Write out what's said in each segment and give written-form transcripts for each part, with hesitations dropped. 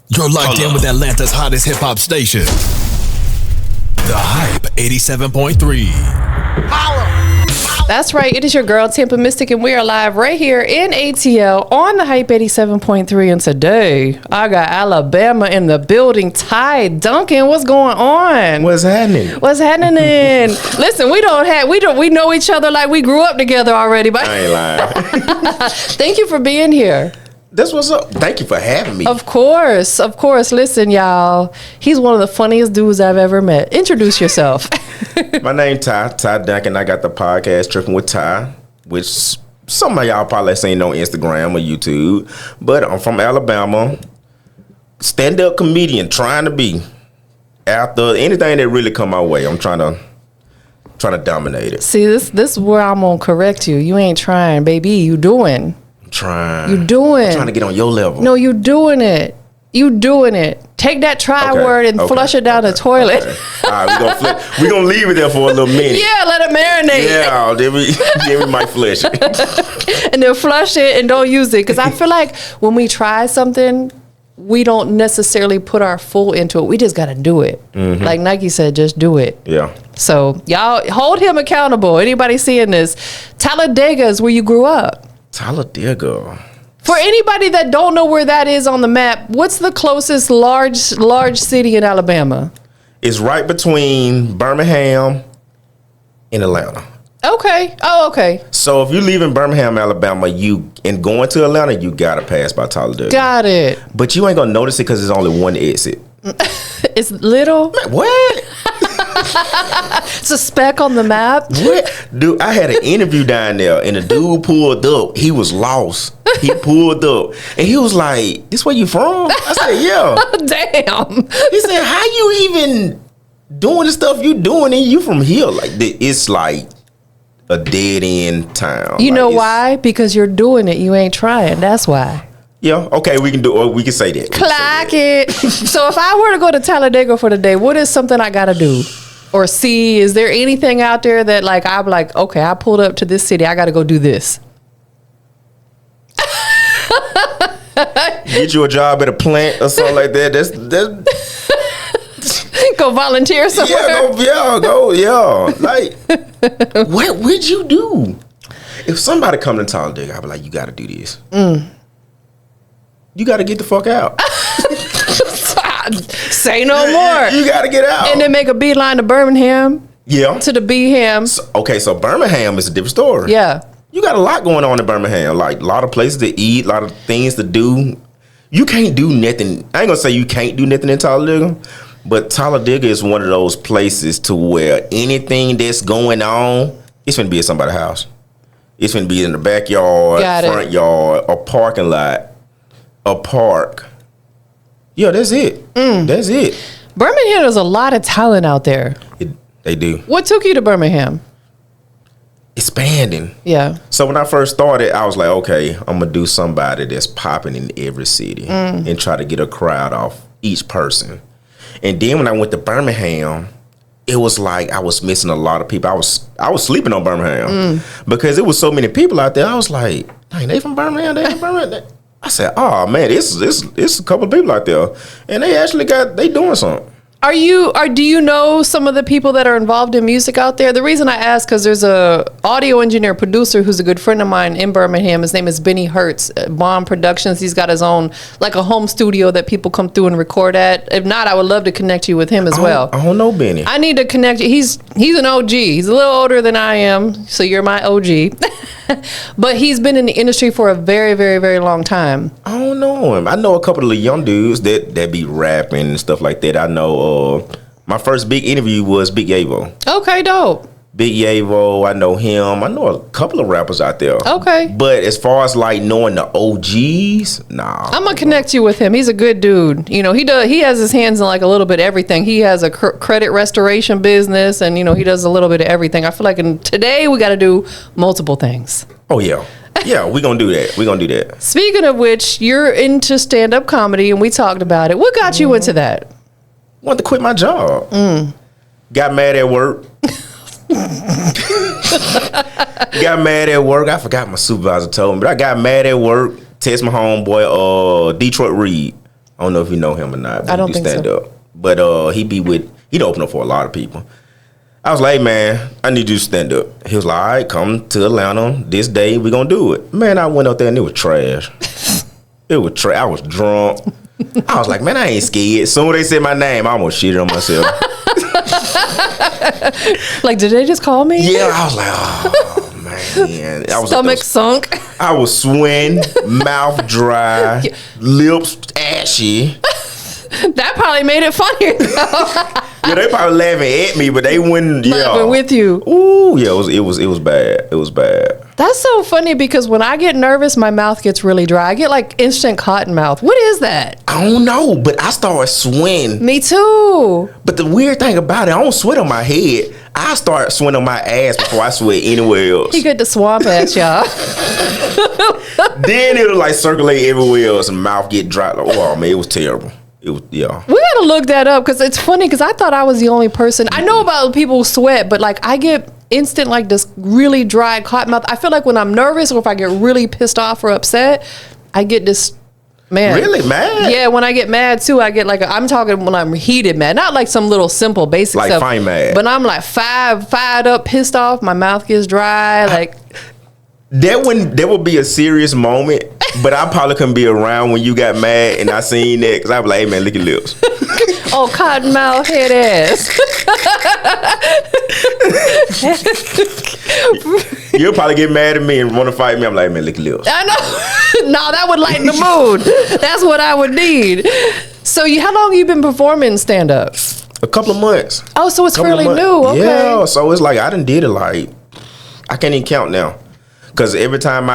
You're locked in with Atlanta's hottest hip hop station. The Hype 87.3. That's right. It is your girl, Tampa Mystic, and we are live right here in ATL on the Hype 87.3. And today, I got Alabama in the building. Duncan, what's going on? What's happening? What's happening? Listen, we know each other like we grew up together already. But I ain't lying. thank you for being here. That's what's up. Thank you for having me. Of course. Listen, y'all, he's one of the funniest dudes I've ever met. Introduce yourself. My name Ty Duncan. I got the podcast Trippin with Ty, which some of y'all probably seen on Instagram or YouTube. But I'm from Alabama. Stand-up comedian, trying to be. After anything that really come my way, I'm trying to dominate it. See, this is where I'm gonna correct you. You ain't trying, baby. You doing. Trying. You doing. I'm trying to get on your level. No, you doing it. Take that word and flush it down the toilet. Okay. All right, we're gonna leave it there for a little minute. Yeah, let it marinate. Yeah, then we might flush it. And then flush it and don't use it. Because I feel like when we try something, we don't necessarily put our full into it. We just got to do it. Mm-hmm. Like Nike said, just do it. Yeah. So y'all hold him accountable. Anybody seeing this? Talladega is where you grew up. Talladega. For anybody that don't know where that is on the map, what's the closest large city in Alabama? It's right between Birmingham and Atlanta. Okay. Oh, okay. So if you leave in Birmingham, Alabama, and going to Atlanta, you gotta pass by Talladega. Got it. But you ain't gonna notice it because there's only one exit. It's little. Man, what? It's a speck on the map. What? Dude, I had an interview down there, and the dude pulled up. He was lost. He pulled up, and he was like, "This where you from?" I said, "Yeah." Damn. He said, "How you even doing the stuff you doing, and you from here?" Like, it's like a dead end town. You like, know why? Because you're doing it. You ain't trying. That's why. Yeah. Okay. We can say that. Clock it. So if I were to go to Talladega for the day, what is something I gotta do or see? Is there anything out there that like I'm like, okay, I pulled up to this city. I gotta go do this. Get you a job at a plant or something like that. That's Go volunteer somewhere. Yeah. Like, what would you do if somebody come to Talladega? I'd be like, you got to do this. You got to get the fuck out. Say no more. You got to get out. And then make a beeline to Birmingham. Yeah. To the Beeham. So Birmingham is a different story. Yeah. You got a lot going on in Birmingham. Like, a lot of places to eat, a lot of things to do. You can't do nothing. I ain't going to say you can't do nothing in Talladega, but Talladega is one of those places to where anything that's going on, it's going to be at somebody's house. It's going to be in the backyard, front yard, a parking lot, a park. Yeah, that's it. That's it. Birmingham, there's a lot of talent out there. They do. What took you to Birmingham? Expanding. Yeah. So when I first started, I was like, okay, I'm going to do somebody that's popping in every city and try to get a crowd off each person. And then when I went to Birmingham, it was like I was missing a lot of people. I was sleeping on Birmingham because there was so many people out there. I was like, dang, they from Birmingham? They from Birmingham? I said, oh, man, it's a couple of people out there. And they doing something. Do you know some of the people that are involved in music out there? The reason I ask, because there's a audio engineer producer who's a good friend of mine in Birmingham. His name is Benny Hertz, Bomb Productions. He's got his own, like a home studio that people come through and record at. If not, I would love to connect you with him as well. I don't know Benny. I need to connect you. He's an OG. He's a little older than I am, so you're my OG. But he's been in the industry for a very, very, very long time. I don't know him. I know a couple of the young dudes that be rapping and stuff like that. I know my first big interview was Big Yavo. Okay, dope. Big Yavo, I know him. I know a couple of rappers out there. Okay. But as far as like knowing the OGs, nah. I'm gonna connect you with him. He's a good dude. You know, he has his hands in like a little bit of everything. He has a credit restoration business, and you know, he does a little bit of everything. I feel like today we got to do multiple things. Oh yeah. Yeah, we're going to do that. We're going to do that. Speaking of which, you're into stand-up comedy, and we talked about it. What got you into that? Wanted to quit my job. Got mad at work. Got mad at work. I forgot my supervisor told me, but I got mad at work. Text my homeboy, Detroit Reed. I don't know if you know him or not. But I don't he do think stand so. up. But he'd open up for a lot of people. I was like, hey, man, I need you to stand up. He was like, all right, come to Atlanta this day. We gonna do it. Man, I went up there and it was trash. It was trash. I was drunk. I was like, man, I ain't scared. Soon as they said my name, I almost shitted on myself. Like, did they just call me? Yeah, I was like, oh, man. Stomach sunk. I was sweating, mouth dry, lips ashy. That probably made it funnier, though. Yeah, they probably laughing at me, but they wouldn't. Laughing with you. Ooh, yeah, it was bad. It was bad. That's so funny because when I get nervous, my mouth gets really dry. I get like instant cotton mouth. What is that? I don't know, but I started sweating. Me too. But the weird thing about it, I don't sweat on my head. I start sweating on my ass before I sweat anywhere else. He get the swamp ass, y'all. Then it'll like circulate everywhere else and mouth get dry. Like, oh man, it was terrible. It was, yeah. We gotta look that up because it's funny because I thought I was the only person. I know about people who sweat, but like I get instant like this really dry cotton mouth. I feel like when I'm nervous or if I get really pissed off or upset, I get this. Man. Really mad? Yeah, when I get mad too, I get like I'm talking when I'm heated mad, not like some little simple basic like stuff. fine mad. But I'm like fired up, pissed off. My mouth gets dry. Like there would be a serious moment, but I probably couldn't be around when you got mad and I seen that because I was like, hey man, lick your lips. oh, cotton mouth head ass. You'll probably get mad at me and want to fight me. I'm like, man, lick your lips. I know. No, that would lighten the mood. That's what I would need. So, how long have you been performing stand up? A couple of months. Oh, so it's fairly new. Okay. Yeah, so it's like I done did it like I can't even count now, because every time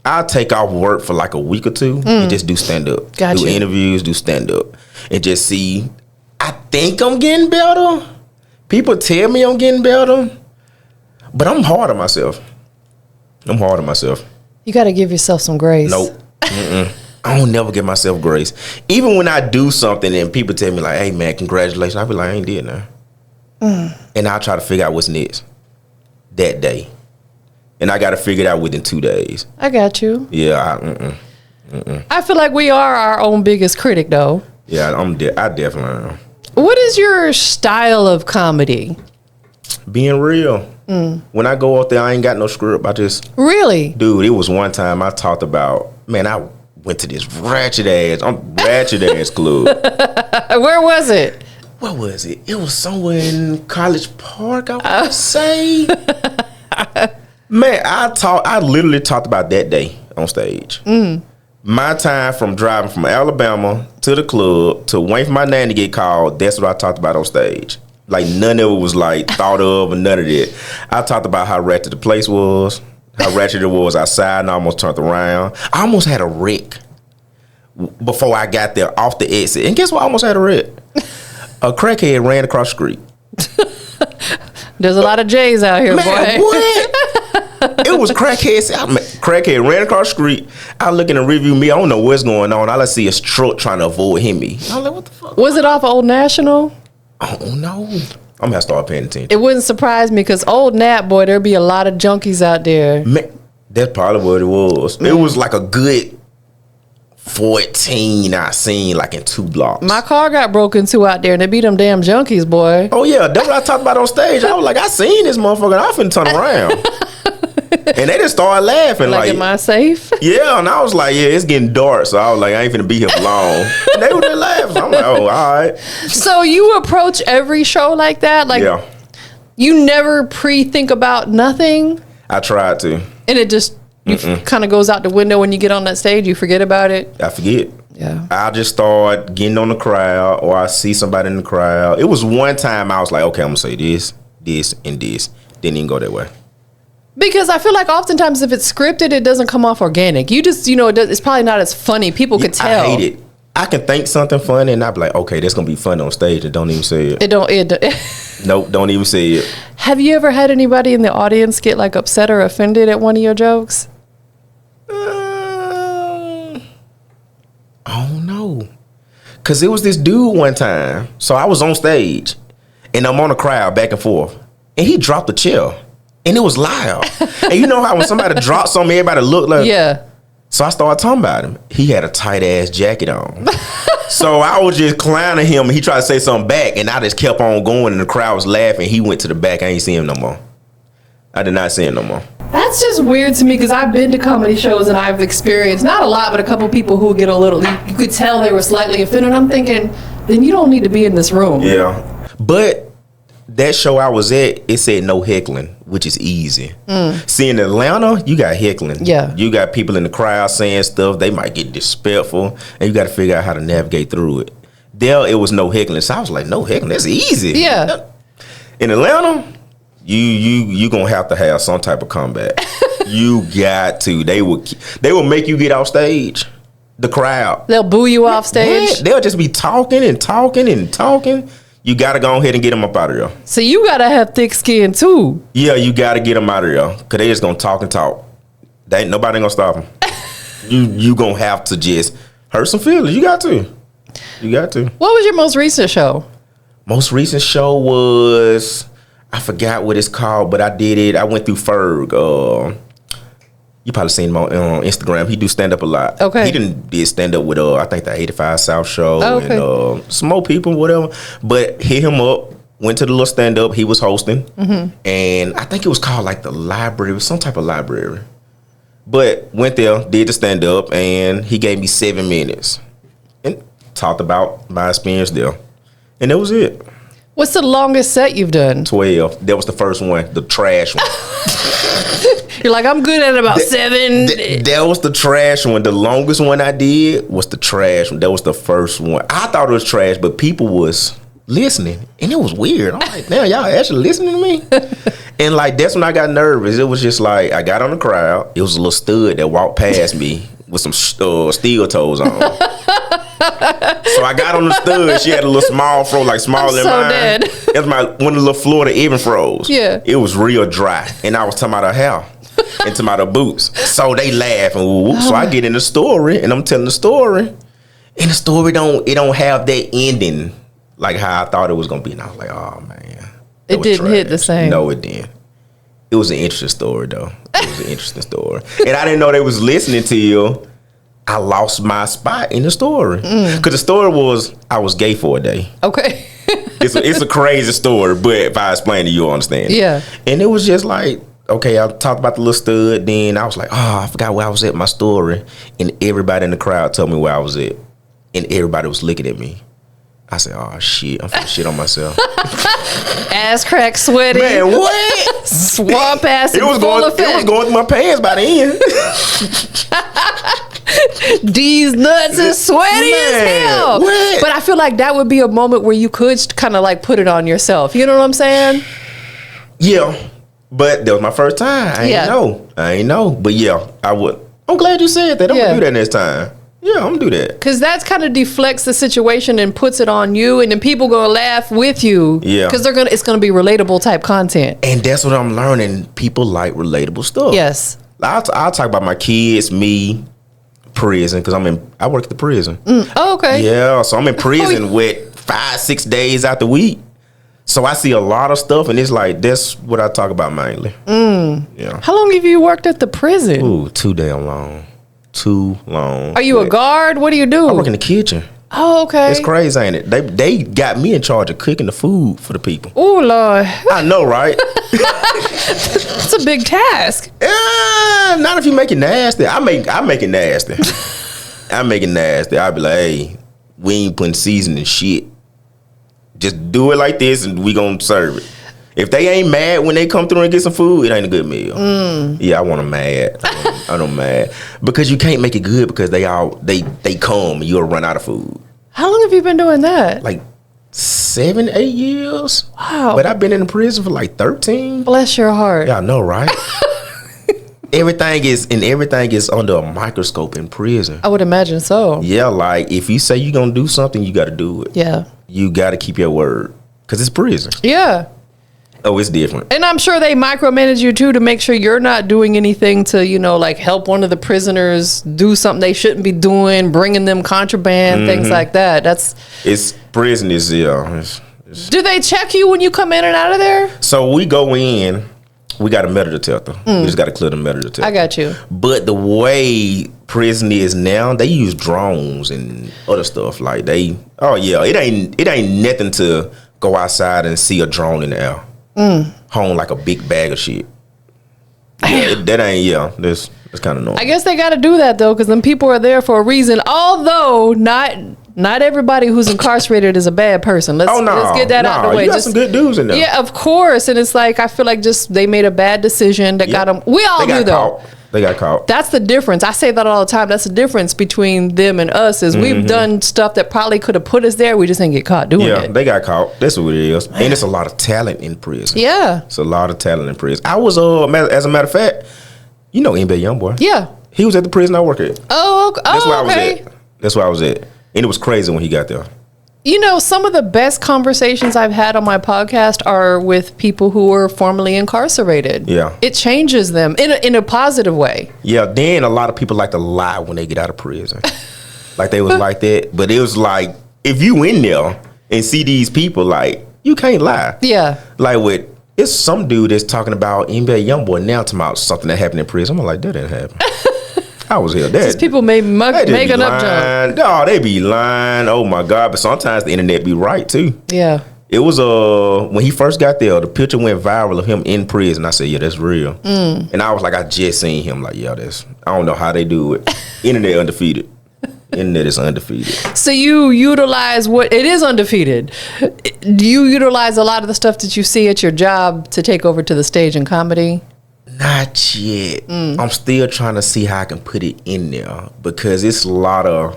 I'll take off work for like a week or two and just do stand up, Gotcha. do interviews, do stand up, and just see. I think I'm getting better. People tell me I'm getting better, but I'm hard on myself. You got to give yourself some grace. Nope. I don't never give myself grace. Even when I do something and people tell me like, hey man, congratulations, I be like, I ain't did nothing. And I'll try to figure out what's next that day. And I got to figure it out within 2 days. I got you. Yeah. I feel like we are our own biggest critic, though. Yeah, I definitely am. What is your style of comedy? Being real. When I go out there, I ain't got no script. I just... Really? Dude, it was one time I talked about, man, I went to this ratchet ass club. Where was it? What was it? It was somewhere in College Park, I want to say. Man, I literally talked about that day on stage. My time from driving from Alabama to the club to waiting for my nan to get called, that's what I talked about on stage. Like none of it was like thought of or none of that. I talked about how ratchet the place was, how ratchet it was outside, and I almost turned around. I almost had a wreck before I got there off the exit. And guess what? I almost had a wreck. A crackhead ran across the street. There's a lot of J's out here, Man, boy. what? It was crackheads. Crackhead ran across the street. I look in the rearview mirror. I don't know what's going on. All I see is truck trying to avoid him. I'm like, what the fuck? Was it off Old National? I don't know. I'm going to start paying attention. It wouldn't surprise me because Old Nat, boy, there'd be a lot of junkies out there. Man, that's probably what it was. It was like a good 14 I seen like in 2 blocks. My car got broken into out there and they beat them damn junkies, boy. Oh yeah, that's what I talked about on stage. I was like, I seen this motherfucker and I finna turn around. And they just started laughing like, am I safe? Yeah, and I was like, yeah, it's getting dark. So I was like, I ain't finna be here for long. And they were just laughing. I'm like, oh, all right. So you approach every show like that? Like, yeah. You never pre-think about nothing? I tried to. And it just kind of goes out the window when you get on that stage? You forget about it? I forget. Yeah. I just start getting on the crowd or I see somebody in the crowd. It was one time I was like, okay, I'm going to say this, this, and this. Didn't even go that way. Because I feel like oftentimes if it's scripted, it doesn't come off organic. You just, it's probably not as funny. People could tell. I hate it. I can think something funny and I'll be like, okay, that's going to be funny on stage and don't even say it. Nope, don't even say it. Have you ever had anybody in the audience get like upset or offended at one of your jokes? I don't know. Because it was this dude one time. So I was on stage and I'm on a crowd back and forth. And he dropped the chair. And it was loud. And you know how when somebody drops something, everybody look like... Yeah. So I started talking about him. He had a tight ass jacket on. So I was just clowning him, and he tried to say something back, and I just kept on going, and the crowd was laughing. He went to the back. I ain't see him no more. I did not see him no more. That's just weird to me because I've been to comedy shows and I've experienced, not a lot, but a couple people who get a little, you could tell they were slightly offended. I'm thinking, then you don't need to be in this room. Yeah. But that show I was at, it said no heckling, which is easy. See, in Atlanta, you got heckling. Yeah. You got people in the crowd saying stuff. They might get disrespectful, and you got to figure out how to navigate through it. There, it was no heckling. So I was like, no heckling, that's easy. Yeah. In Atlanta, you gonna have to have some type of comeback. You got to. They will make you get off stage. The crowd. They'll boo you off stage. What? They'll just be talking and talking and talking. You got to go ahead and get them up out of there. So you got to have thick skin too. Yeah, you got to get them out of there. Because they just going to talk and talk. Nobody going to stop them. you going to have to just hurt some feelings. You got to. You got to. What was your most recent show? Most recent show was, I forgot what it's called, but I did it. I went through Ferg. You probably seen him on Instagram. He do stand up a lot. Okay. He did stand up with I think the 85 South show and some more people, whatever. But hit him up. Went to the little stand up. He was hosting, and I think it was called like the library, some type of library. But went there, did the stand up, and he gave me 7 minutes and talked about my experience there, and that was it. What's the longest set you've done? 12. That was the first one, the trash one. You're like, I'm good at about 7. That was the trash one. The longest one I did was the trash one. That was the first one. I thought it was trash, but people was listening, and it was weird. I'm like, damn, y'all actually listening to me? And like, that's when I got nervous. It was just like, I got on the crowd. It was a little stud that walked past me with some steel toes on. So I got on the stud. She had a little small fro, like smaller than mine. Dead. It was one of the little Florida even froze. Yeah. It was real dry. And I was talking about her hair and talking about her boots. So they laugh and woo. So I get in the story and I'm telling the story. And the story don't have that ending like how I thought it was gonna be. And I was like, oh man. It didn't hit the same. No, it didn't. It was an interesting story though. It was an interesting story. And I didn't know they was listening to you. I lost my spot in the story. Because the story was, I was gay for a day. Okay. It's a crazy story, but if I explain it, you'll understand. Yeah. And it was just like, okay, I talked about the little stud, then I was like, oh, I forgot where I was at my story. And everybody in the crowd told me where I was at. And everybody was looking at me. I said, oh, shit, I'm finna shit on myself. Ass crack sweaty. Man, what? Swamp ass in full effect. It was going through my pants by the end. These nuts is sweaty as hell. What? But I feel like that would be a moment where you could kind of like put it on yourself. You know what I'm saying? Yeah. But that was my first time. I ain't know. But yeah, I would. I'm glad you said that. I'm going to do that next time. Yeah, I'm going to do that. Because that kind of deflects the situation and puts it on you. And then people going to laugh with you. Yeah. Because it's going to be relatable type content. And that's what I'm learning. People like relatable stuff. Yes. I'll talk about my kids, me, prison, because I work at the prison. Oh, okay. Yeah, so I'm in prison with 5-6 days out the week. So I see a lot of stuff, and it's like, that's what I talk about mainly. Yeah. How long have you worked at the prison? Ooh, too damn long. Too long. Are you a guard? What do you do? I work in the kitchen. Oh, okay. It's crazy, ain't it? They got me in charge of cooking the food for the people. Oh, Lord. I know, right? That's a big task. Not if you make it nasty. I make it nasty. I make it nasty. I'll be like, hey, we ain't putting seasoning shit. Just do it like this and we gonna serve it. If they ain't mad when they come through and get some food, it ain't a good meal. Yeah, I want them mad. I want them mad. Because you can't make it good because they come and you'll run out of food. How long have you been doing that? Like 7-8 years. Wow. But I've been in prison for like 13. Bless your heart. Yeah, I know, right? Everything is under a microscope in prison. I would imagine so. Yeah, like if you say you're gonna do something, you gotta do it. Yeah. You gotta keep your word. Cause it's prison. Yeah. Oh, it's different. And I'm sure they micromanage you too to make sure you're not doing anything to, like help one of the prisoners do something they shouldn't be doing, bringing them contraband, things like that. Prison is, yeah. Do they check you when you come in and out of there? So we go in We got a metal detector. We just got to clear the metal detector. I got you. But the way prison is now, they use drones and other stuff. Like it ain't nothing to go outside and see a drone in the air. Home like a big bag of shit. Yeah, that's kind of normal. I guess they got to do that though, because them people are there for a reason. Although not everybody who's incarcerated is a bad person. Let's get that out of the way. You got some good dudes in there. Yeah, of course. And it's like, I feel like just they made a bad decision that got them. We all do though. They got caught. That's the difference. I say that all the time. That's the difference between them and us is we've done stuff that probably could have put us there. We just didn't get caught doing it. Yeah, they got caught. That's what it is. And it's a lot of talent in prison. Yeah. It's a lot of talent in prison. I was, as a matter of fact, you know NBA Youngboy. Yeah. He was at the prison I work at. Oh, okay. That's where I was at. That's where I was at. And it was crazy when he got there. You know, some of the best conversations I've had on my podcast are with people who were formerly incarcerated. Yeah. It changes them in a positive way. Yeah, then a lot of people like to lie when they get out of prison. Like they was like that. But it was like, if you in there and see these people, like, you can't lie. Yeah. Like it's some dude that's talking about NBA Youngboy now talking about something that happened in prison. I'm like, that didn't happen. I was here. Just people making up junk. No, they be lying. Oh my God. But sometimes the internet be right too. Yeah. It was when he first got there, the picture went viral of him in prison. I said, yeah, that's real. And I was like, I just seen him. Like, yeah, I don't know how they do it. Internet undefeated. Internet is undefeated. So you utilize it is undefeated. Do you utilize a lot of the stuff that you see at your job to take over to the stage in comedy? Not yet. I'm still trying to see how I can put it in there because it's a lot of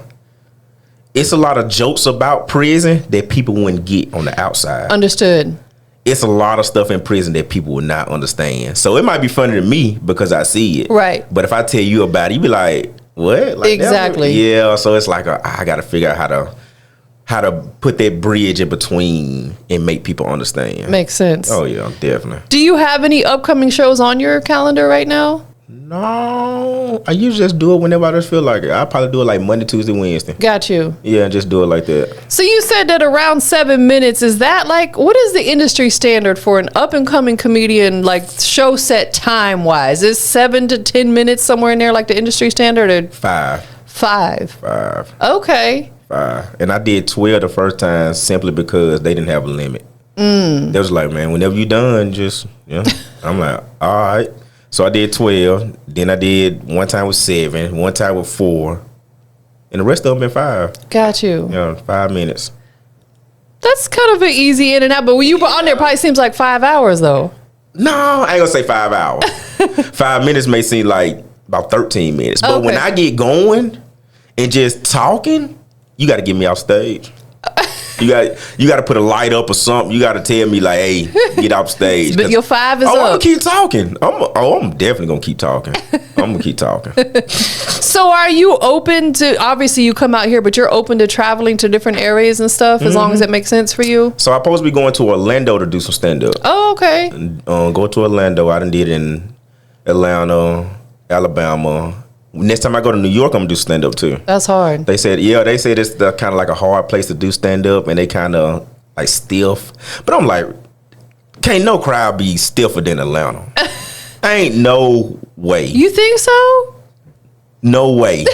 jokes about prison that people wouldn't get on the outside. Understood. It's a lot of stuff in prison that people will not understand. So it might be funny to me because I see it. Right. But if I tell you about it, you be like, what? Like, exactly. Yeah. So it's like I got to figure out how to put that bridge in between and make people understand. Makes sense. Oh yeah, definitely. Do you have any upcoming shows on your calendar right now? No, I usually just do it whenever I just feel like it. I probably do it like Monday, Tuesday, Wednesday. Got you. Yeah, just do it like that. So you said that around 7 minutes. Is that like, what is the industry standard for an up and coming comedian, like show set time wise? Is 7 to 10 minutes somewhere in there like the industry standard? Or 5. 5. Okay. 5. And I did 12 the first time simply because they didn't have a limit. They was like, man, whenever you done, just, I'm like, all right. So I did 12. Then I did one time with 7, one time with 4. And the rest of them been 5. Got you. 5 minutes. That's kind of an easy in and out. But when you were on there, probably seems like 5 hours though. No, I ain't gonna say 5 hours. 5 minutes may seem like about 13 minutes. But okay. when I get going and just talking, you got to get me off stage. You got to put a light up or something. You got to tell me like, hey, get off stage. But your 5 is up. I'm gonna keep talking. I'm definitely gonna keep talking. I'm gonna keep talking. So are you open to? Obviously, you come out here, but you're open to traveling to different areas and stuff as long as it makes sense for you. So I'm supposed to be going to Orlando to do some stand up. Oh, okay. Go to Orlando. I done did it in Atlanta, Alabama. Next time I go to New York, I'm gonna do stand up too. That's hard. They said it's the kind of like a hard place to do stand up, and they kind of like stiff. But I'm like, can't no crowd be stiffer than Atlanta? Ain't no way. You think so? No way.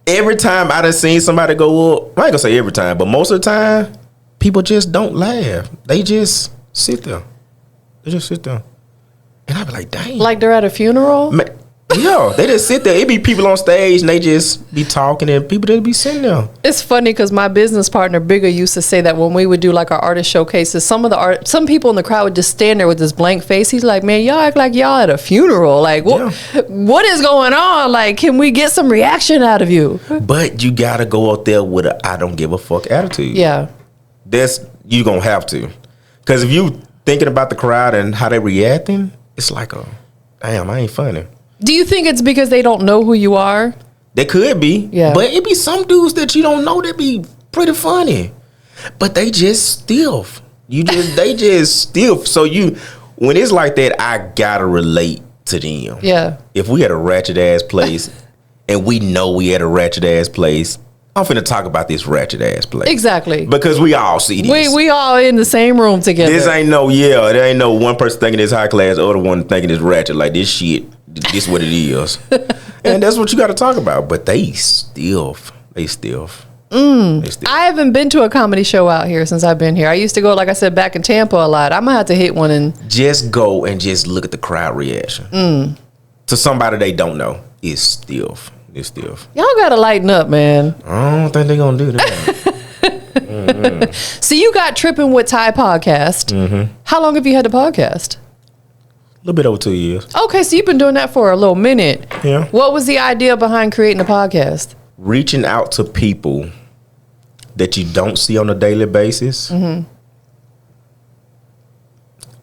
Every time I done seen somebody go up, I ain't gonna say every time, but most of the time, people just don't laugh. They just sit there. They just sit there, and I be like, dang. Like they're at a funeral. Yeah, they just sit there. It be people on stage and they just be talking and people just be sitting there. It's funny because my business partner Bigger used to say that when we would do like our artist showcases, some people in the crowd would just stand there with this blank face. He's like, man, y'all act like y'all at a funeral. Like, what is going on? Like, can we get some reaction out of you? But you gotta go out there with a I don't give a fuck attitude. Yeah, you gonna have to, because if you thinking about the crowd and how they reacting, it's like damn, I ain't funny. Do you think it's because they don't know who you are? They could be. Yeah. But it be some dudes that you don't know that be pretty funny. But they just stiff. They just stiff. So when it's like that, I gotta relate to them. Yeah. If we had a ratchet ass place and we know we had a ratchet ass place, I'm finna talk about this ratchet ass place. Exactly. Because we all see this. We all in the same room together. This ain't there ain't no one person thinking it's high class, the other one thinking it's ratchet. Like this shit, this what it is. And that's what you got to talk about. But they stiff. I haven't been to a comedy show out here since I've been here. I used to go, like I said, back in Tampa a lot. I'm gonna have to hit one and just go and just look at the crowd reaction. To somebody they don't know. It's stiff. Y'all gotta lighten up, man. I don't think they're gonna do that. So you got Trippin with Ty podcast. How long have you had the podcast? A little bit over 2 years. Okay, so you've been doing that for a little minute. Yeah. What was the idea behind creating a podcast? Reaching out to people that you don't see on a daily basis. I'm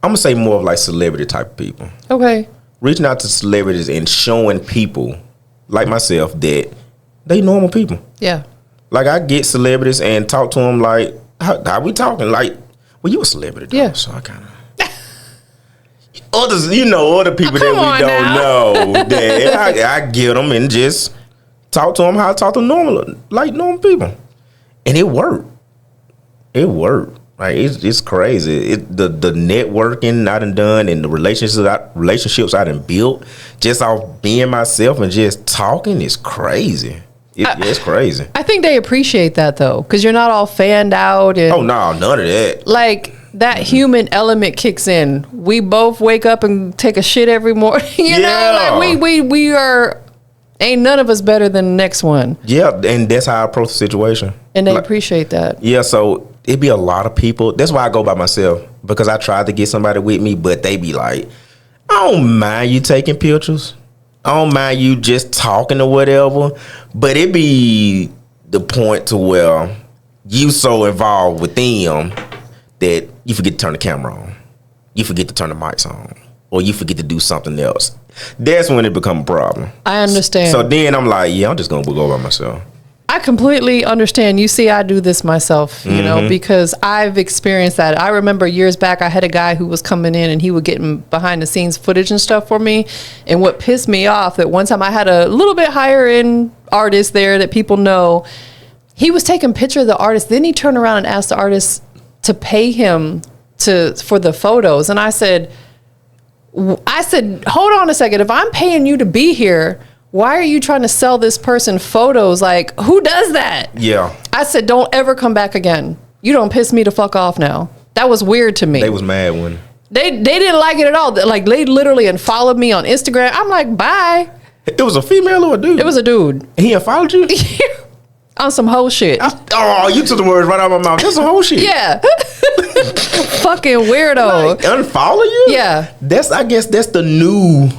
gonna say more of like celebrity type of people. Okay. Reaching out to celebrities and showing people like myself that they normal people. Yeah. Like I get celebrities and talk to them like, how we talking? Like, well, you a celebrity, though, Yeah. so I kind of others, other people that we don't know. That I get them and just talk to them how I talk to normal people, and it worked. Like it's crazy. The networking I done and the relationships I done built just off being myself and just talking is crazy. It's crazy. I think they appreciate that though, because you're not all fanned out. And Oh no, none of that. like that human element kicks in. We both wake up and take a shit every morning. You know, like we are. Ain't none of us better than the next one. Yeah, and that's how I approach the situation. And they appreciate that. Yeah, so it be a lot of people. That's why I go by myself, because I tried to get somebody with me, but they be like, I don't mind you taking pictures. I don't mind you just talking or whatever. But it be the point to where you so involved with them that you forget to turn the camera on. You forget to turn the mics on. Or you forget to do something else. That's when it become a problem. I understand. So then I'm like, yeah, I'm just gonna go by myself. I completely understand. You see, I do this myself, you know, because I've experienced that. I remember years back, I had a guy who was coming in and he would get behind the scenes footage and stuff for me. And what pissed me off, that one time I had a little bit higher end artist there that people know. He was taking picture of the artist. Then he turned around and asked the artist to pay him for the photos. And I said, hold on a second. If I'm paying you to be here, why are you trying to sell this person photos? Like, who does that? Yeah. I said, don't ever come back again. You don't piss me the fuck off now. That was weird to me. They was mad when they didn't like it at all. Like, they literally unfollowed me on Instagram. I'm like, bye. it was a female or a dude. It was a dude. He unfollowed you? On some whole shit. You took the words right out of my mouth. That's some whole shit. Yeah. Fucking weirdo. Like, unfollow you? Yeah. I guess that's the new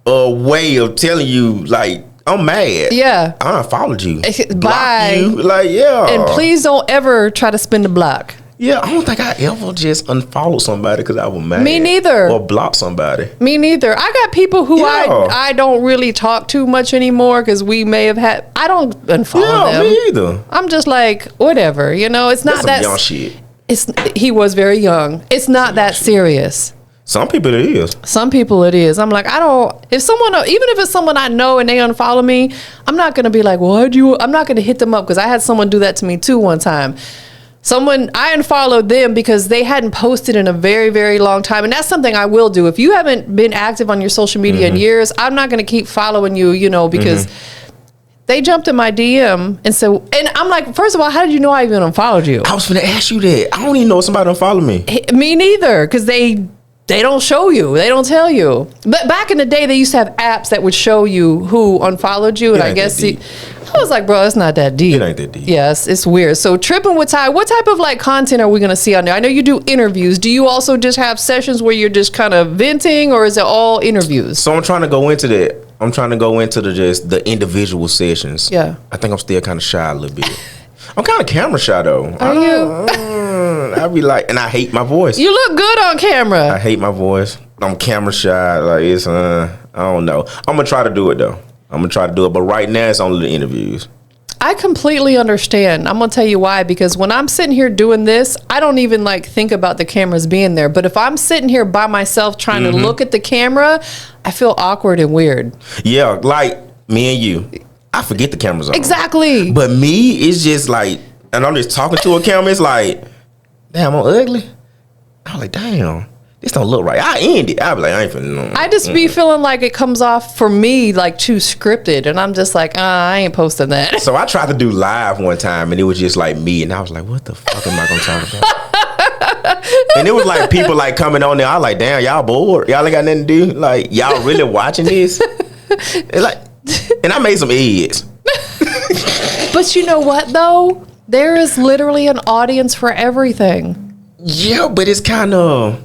way of telling you, like, I'm mad. Yeah. I unfollowed you. Bye. You. Like, yeah. And please don't ever try to spin the block. Yeah, I don't think I ever just unfollowed somebody because I was mad. Me neither. Or blocked somebody. Me neither. I got people who I don't really talk to much anymore because we may have had. I don't unfollow them. Me either. I'm just like, whatever. You know, it's not That's that some young shit. He was very young. It's not that serious. Some people it is. Some people it is. I'm like, even if it's someone I know and they unfollow me, I'm not going to be like, I'm not going to hit them up, because I had someone do that to me too one time. I unfollowed them because they hadn't posted in a very, very long time. And that's something I will do. If you haven't been active on your social media in years, I'm not going to keep following you, because they jumped in my DM and I'm like, first of all, how did you know I even unfollowed you? I was going to ask you that. I don't even know if somebody unfollowed me. Me neither, because they don't show you. They don't tell you. But back in the day, they used to have apps that would show you who unfollowed you. And I guess I was like, bro, it's not that deep. It ain't that deep. Yes, it's weird. So Trippin with Ty, what type of like content are we going to see on there? I know you do interviews. Do you also just have sessions where you're just kind of venting, or is it all interviews? So I'm trying to go into that. I'm trying to go into the individual sessions. Yeah. I think I'm still kind of shy a little bit. I'm kind of camera shy though. Are you? I be like, and I hate my voice. You look good on camera. I hate my voice. I'm camera shy. Like it's, I don't know. I'm gonna try to do it though. But right now it's only the interviews. I completely understand. I'm gonna tell you why. Because when I'm sitting here doing this, I don't even like think about the cameras being there. But if I'm sitting here by myself trying to look at the camera, I feel awkward and weird. Yeah, like me and you. I forget the camera's on. Exactly. But me, it's just like, and I'm just talking to a camera. It's like, damn, I'm ugly. I'm like, damn, this don't look right. I end it. I be like, I ain't finna. I just be feeling like it comes off for me like too scripted, and I'm just like, I ain't posting that. So I tried to do live one time, and it was just like me, and I was like, what the fuck am I gonna talk about? And it was like people like coming on there. I was like, damn, y'all bored? Y'all ain't got nothing to do? Like, y'all really watching this? And like, and I made some edits. But you know what though? There is literally an audience for everything. Yeah, but it's kind of.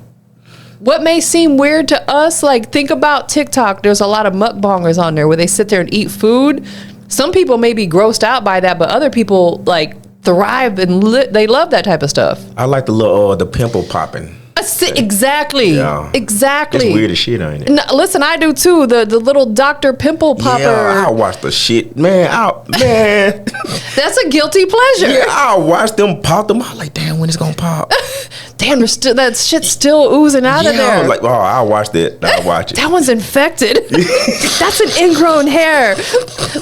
What may seem weird to us, like think about TikTok. There's a lot of mukbangers on there where they sit there and eat food. Some people may be grossed out by that, but other people like thrive and they love that type of stuff. I like the little the pimple popping. Exactly. Yeah. Exactly. It's weird as shit, ain't it? No, listen, I do too. The little Dr. Pimple Popper. Yeah, I'll watch the shit. Man. That's a guilty pleasure. Yeah, I'll watch them pop them. I'm like, damn, when it's gonna pop? Damn, that shit's still oozing out of there. I'm like, oh, I'll watch that. I'll watch it. That one's infected. That's an ingrown hair.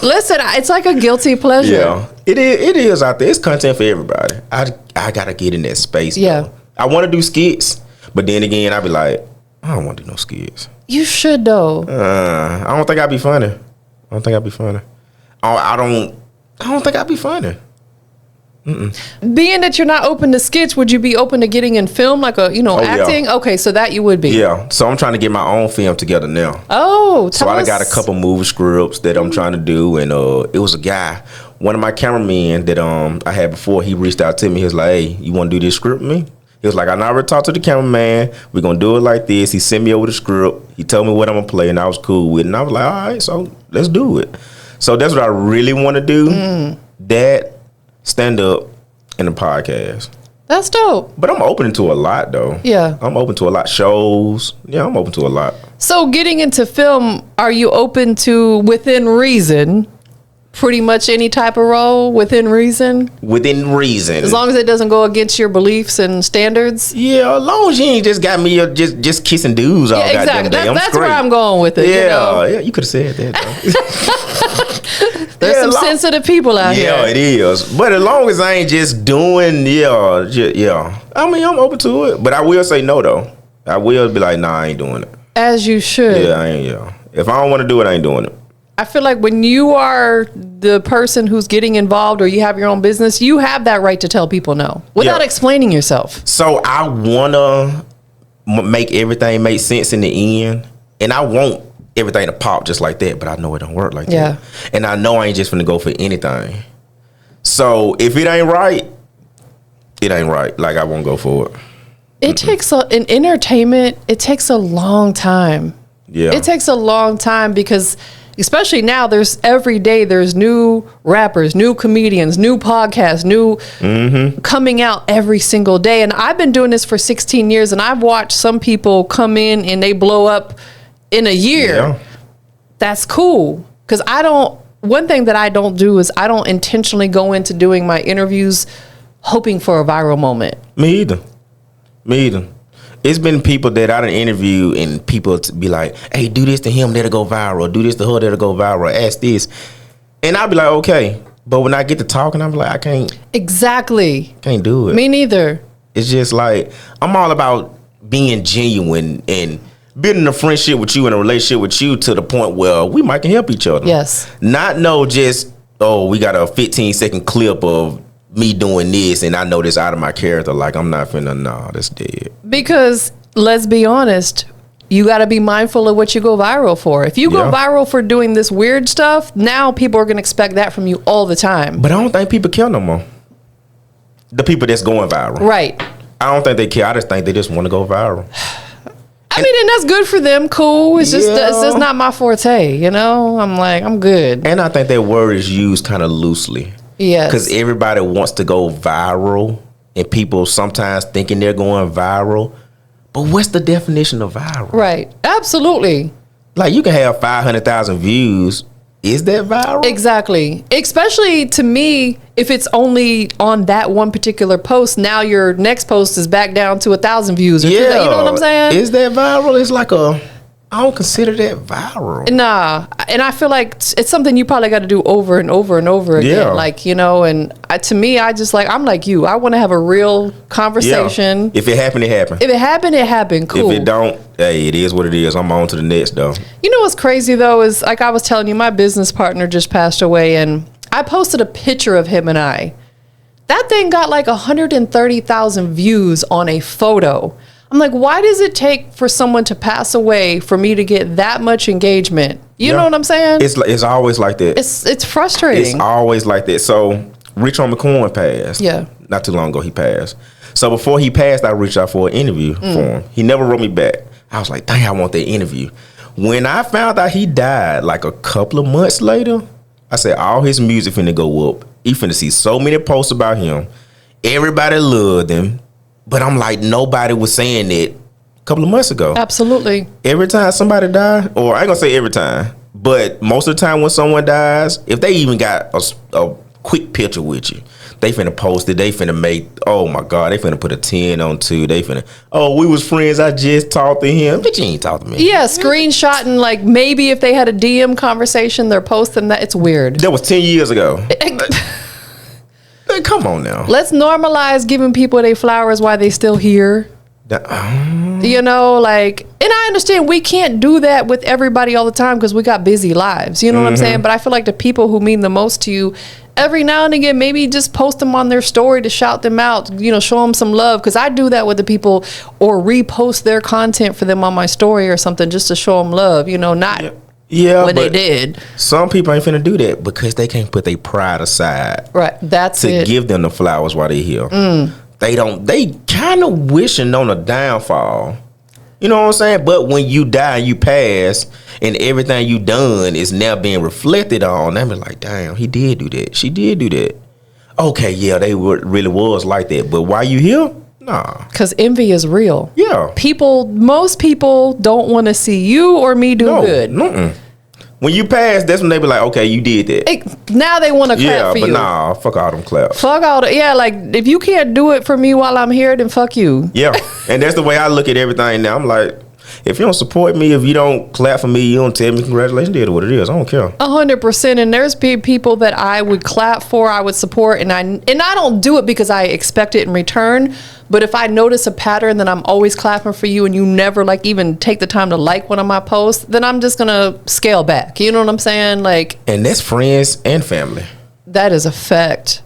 Listen, it's like a guilty pleasure. Yeah, it is out there. It's content for everybody. I gotta get in that space. Yeah. Though. I want to do skits, but then again, I be like, I don't want to do no skits. You should though. I don't think I'd be funny. I don't think I'd be funny. I don't think I'd be funny. Being that you're not open to skits, would you be open to getting in film, like acting? Yeah. Okay, so that you would be. Yeah. So I'm trying to get my own film together now. Oh, so I got a couple movie scripts that I'm trying to do, and it was a guy, one of my cameramen that I had before. He reached out to me. He was like, "Hey, you want to do this script with me?" He was like, "I already talked to the cameraman. We're gonna do it like this." He sent me over the script. He told me what I'm gonna play, and I was cool with it. And I was like, "All right, so let's do it." So that's what I really want to do. That, stand up, and the podcast. That's dope. But I'm open to a lot, though. Yeah. I'm open to a lot. Shows. Yeah, I'm open to a lot. So getting into film, are you open to, within reason, pretty much any type of role within reason? Within reason. As long as it doesn't go against your beliefs and standards? Yeah, as long as you ain't just got me just kissing dudes all goddamn day. That's where I'm going with it. Yeah, yeah, you could have said that, though. There's some sensitive people out here. Yeah, it is. But as long as I ain't just doing, yeah. I mean, I'm open to it. But I will say no, though. I will be like, nah, I ain't doing it. As you should. Yeah, I ain't, yeah. If I don't want to do it, I ain't doing it. I feel like when you are the person who's getting involved or you have your own business, you have that right to tell people no without explaining yourself. So I want to make everything make sense in the end. And I want everything to pop just like that, but I know it don't work like that. And I know I ain't just finna go for anything. So if it ain't right, it ain't right. Like, I won't go for it. It takes in entertainment, it takes a long time. Yeah. It takes a long time because especially now every day there's new rappers, new comedians, new podcasts, new coming out every single day. And I've been doing this for 16 years and I've watched some people come in and they blow up in a year. Yeah. That's cool. Because one thing that I don't do is I don't intentionally go into doing my interviews hoping for a viral moment. Me either. It's been people that I done interview and people be like, hey, do this to him, that'll go viral. Do this to her, that'll go viral. Ask this. And I'll be like, okay. But when I get to talking, I'm like, I can't. Exactly. Can't do it. Me neither. It's just like, I'm all about being genuine and building a friendship with you and a relationship with you to the point where we might can help each other. Yes. Not just, we got a 15-second clip of me doing this and I know this out of my character. Like, I'm not finna, that's dead. Because let's be honest, you got to be mindful of what you go viral for. If you go viral for doing this weird stuff, now people are going to expect that from you all the time. But I don't think people care no more. The people that's going viral. Right. I don't think they care. I just think they just want to go viral. I mean, and that's good for them. Cool. It's just not my forte, you know? I'm like, I'm good. And I think that word is used kind of loosely. Yes. Because everybody wants to go viral, and people sometimes thinking they're going viral. But what's the definition of viral? Right. Absolutely. Like, you can have 500,000 views. Is that viral? Exactly. Especially to me, if it's only on that one particular post, now your next post is back down to 1,000 views or 2,000. You know what I'm saying? Is that viral? It's like I don't consider that viral. Nah, and I feel like it's something you probably got to do over and over and over again. Yeah. Like, you know, and to me, I'm like you. I want to have a real conversation. Yeah. If it happened, it happened. If it happened, it happened. Cool. If it don't, hey, it is what it is. I'm on to the next, though. You know what's crazy, though, is like I was telling you, my business partner just passed away, and I posted a picture of him and I. That thing got like 130,000 views on a photo. I'm like, why does it take for someone to pass away for me to get that much engagement? You know what I'm saying? It's always like that. It's frustrating. It's always like that. So Richard McCoy passed. Yeah. Not too long ago he passed. So before he passed, I reached out for an interview for him. He never wrote me back. I was like, dang, I want that interview. When I found out he died like a couple of months later, I said, all his music finna go up. He finna see so many posts about him. Everybody loved him. But I'm like, nobody was saying that a couple of months ago. Absolutely. Every time somebody dies, or I ain't gonna say every time, but most of the time when someone dies, if they even got a quick picture with you, they finna post it. They finna make, oh my God, they finna put a 10 on 2. They finna, oh, we was friends. I just talked to him. But you ain't talked to me. Yeah, screenshotting, like maybe if they had a DM conversation, they're posting that. It's weird. That was 10 years ago. Like, come on now. Let's normalize giving people their flowers while they still here. You know, like, and I understand we can't do that with everybody all the time because we got busy lives. You know what I'm saying? But I feel like the people who mean the most to you, every now and again, maybe just post them on their story to shout them out, you know, show them some love. Because I do that with the people, or repost their content for them on my story or something just to show them love, you know, not when they did. Some people ain't finna do that because they can't put their pride aside. Right, that's to it. give them the flowers while they here. They kind of wishing on a downfall. You know what I'm saying? But when you die and you pass and everything you done is now being reflected on, they be like, damn, he did do that. She did do that. Okay, yeah, they really was like that. But why you here? Nah. Because envy is real. Yeah. Most people don't want to see you or me do good. Mm-mm. When you pass, that's when they be like, okay, you did that. Now they want to clap for you. Yeah, but nah, fuck all them claps. Fuck all the, like, if you can't do it for me while I'm here, then fuck you. Yeah, and that's the way I look at everything now. I'm like, if you don't support me, if you don't clap for me, you don't tell me congratulations, it is what it is. I don't care. 100%. And there's people that I would clap for, I would support, and I don't do it because I expect it in return. But if I notice a pattern that I'm always clapping for you and you never like even take the time to like one of my posts, then I'm just gonna scale back. You know what I'm saying? Like, and that's friends and family. That is a fact.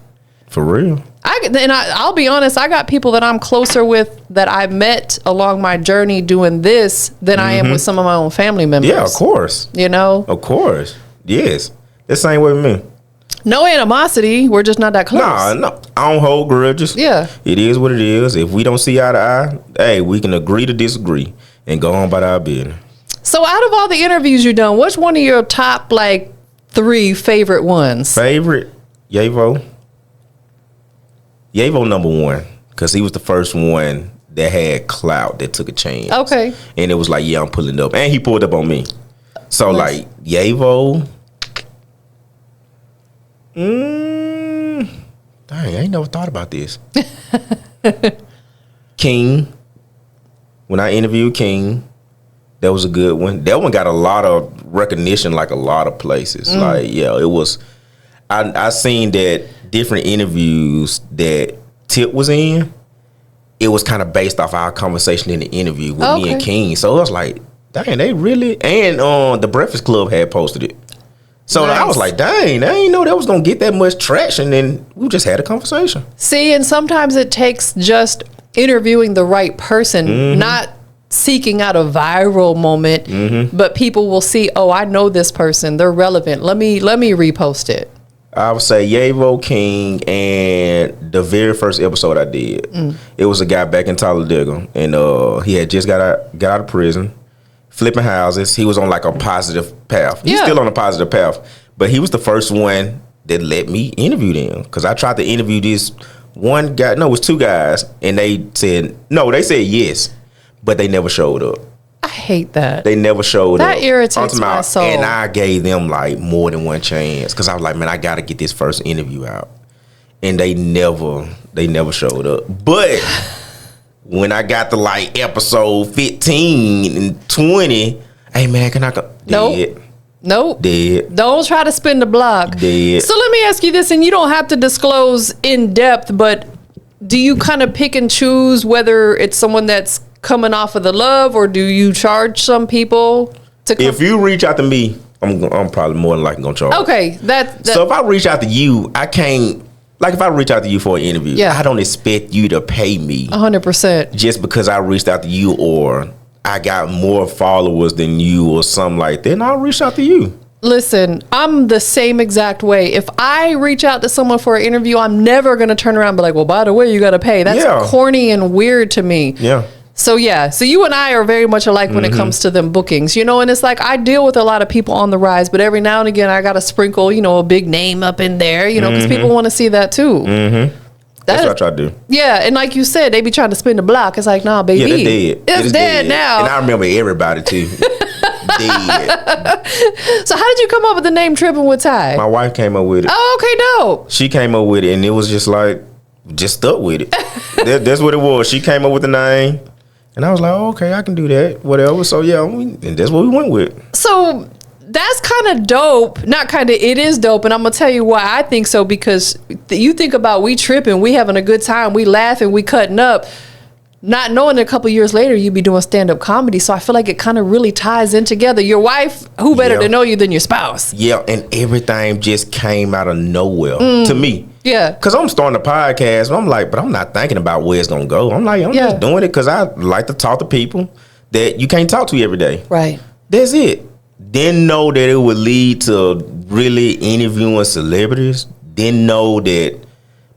For real. I'll be honest, I got people that I'm closer with that I met along my journey doing this than I am with some of my own family members. Yeah, of course. You know? Of course. Yes. The same way with me. No animosity. We're just not that close. No. I don't hold grudges. Yeah. It is what it is. If we don't see eye to eye, hey, we can agree to disagree and go on about our business. So out of all the interviews you've done, what's one of your top, like, 3 favorite ones? Favorite? Yavo number 1. Because he was the first one that had clout that took a chance. Okay. And it was like, yeah, I'm pulling up. And he pulled up on me. So, like, Yavo... Dang, I ain't never thought about this. King. When I interviewed King, that was a good one. That one got a lot of recognition, like a lot of places. Like, yeah, it was. I seen that different interviews that Tip was in, it was kind of based off our conversation in the interview with me and King. So it was like, dang, they really. And the Breakfast Club had posted it. So nice. I was like, dang, I didn't know that was going to get that much traction, and we just had a conversation. See, and sometimes it takes just interviewing the right person, not seeking out a viral moment, but people will see, oh, I know this person, they're relevant. Let me repost it. I would say Yavo, King, and the very first episode I did, it was a guy back in Talladega, and he had just got out of prison. Flipping houses. He was on like a positive path. He's still on a positive path. But he was the first one that let me interview them. Because I tried to interview this one guy. No, it was 2 guys. And they said yes. But they never showed up. I hate that. They never showed up. That irritates my soul. And I gave them like more than one chance. Because I was like, man, I got to get this first interview out. And they never showed up. But... when I got to like episode 15 and 20, Hey man, can I go? Nope. Dead. Nope. Dead. Don't try to spin the block. Dead. So let me ask you this, and you don't have to disclose in depth, but do you kind of pick and choose whether it's someone that's coming off of the love, or do you charge some people to come? If you reach out to me, I'm probably more than likely gonna charge. Okay, So if I reach out to you, I can't. Like if I reach out to you for an interview, Yeah. I don't expect you to pay me 100%. just because I reached out to you or I got more followers than you or something like that. And I'll reach out to you. Listen, I'm the same exact way. If I reach out to someone for an interview, I'm never going to turn around and be like, well, by the way, you got to pay. That's Yeah. corny and weird to me. Yeah. So you and I are very much alike when it comes to them bookings, and it's like I deal with a lot of people on the rise, but every now and again I got to sprinkle, a big name up in there, because people want to see that too. Mm-hmm. That's what I try to do. Yeah, and like you said, they be trying to spin the block. It's like, nah, baby, Yeah, they're dead. It's dead now. And I remember everybody too. Dead. So how did you come up with the name Trippin with Ty? My wife came up with it. Oh, okay, dope. She came up with it, and it was just like, just stuck with it. That's what it was. She came up with the name. And I was like, oh, okay, I can do that, whatever. So, yeah, and that's what we went with. So that's kind of dope. Not kind of, it is dope. And I'm going to tell you why I think so. Because you think about we tripping, we having a good time, we laughing, we cutting up. Not knowing a couple years later, you'd be doing stand-up comedy. So I feel like it kind of really ties in together. Your wife, who better to know you than your spouse? Yeah, and everything just came out of nowhere to me. Yeah. Because I'm starting a podcast, and I'm like, but I'm not thinking about where it's going to go. I'm like, I'm just doing it because I like to talk to people that you can't talk to every day. Right. That's it. Didn't know that it would lead to really interviewing celebrities. Didn't know that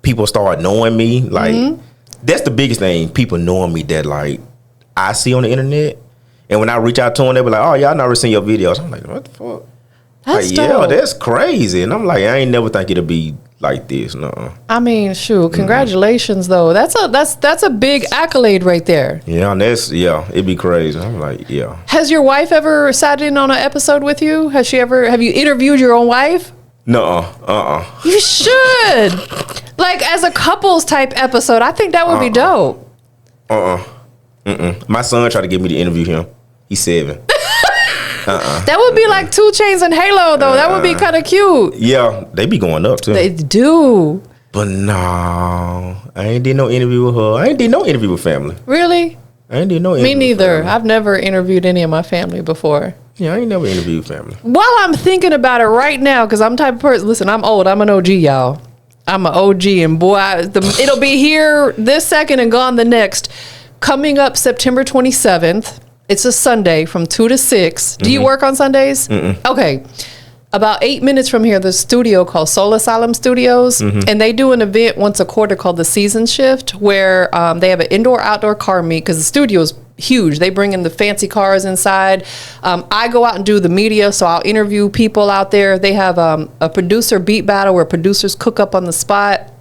people start knowing me. Like, that's the biggest thing. People knowing me that, like, I see on the internet. And when I reach out to them, they be like, oh, yeah, I never seen your videos. I'm like, what the fuck? That's like, dope. yeah, that's crazy. And I'm like, I ain't never think it'll be like this. No. I mean, shoot, congratulations though. That's a big accolade right there. Yeah, and it'd be crazy. I'm like, yeah. Has your wife ever sat in on an episode with you? Have you interviewed your own wife? No, You should. Like as a couples type episode, I think that would be dope. My son tried to get me to interview him. He's 7. That would be like 2 Chainz and Halo though. That would be kind of cute. Yeah, they be going up too. They do. But no, I ain't did no interview with her. I ain't did no interview with family. Really? I ain't did no interview Me neither. with family. I've never interviewed any of my family before. Yeah, I ain't never interviewed family. While I'm thinking about it right now, because I'm the type of person, listen, I'm old. I'm an OG, y'all. I'm an OG, and boy, it'll be here this second and gone the next. Coming up September 27th, it's a Sunday from 2 to 6. Do you work on Sundays? Okay. About 8 minutes from here, there's a studio called Soul Asylum Studios, and they do an event once a quarter called the Season Shift, where they have an indoor-outdoor car meet, because the studio is huge. They bring in the fancy cars inside. I go out and do the media, so I'll interview people out there. They have a producer beat battle where producers cook up on the spot.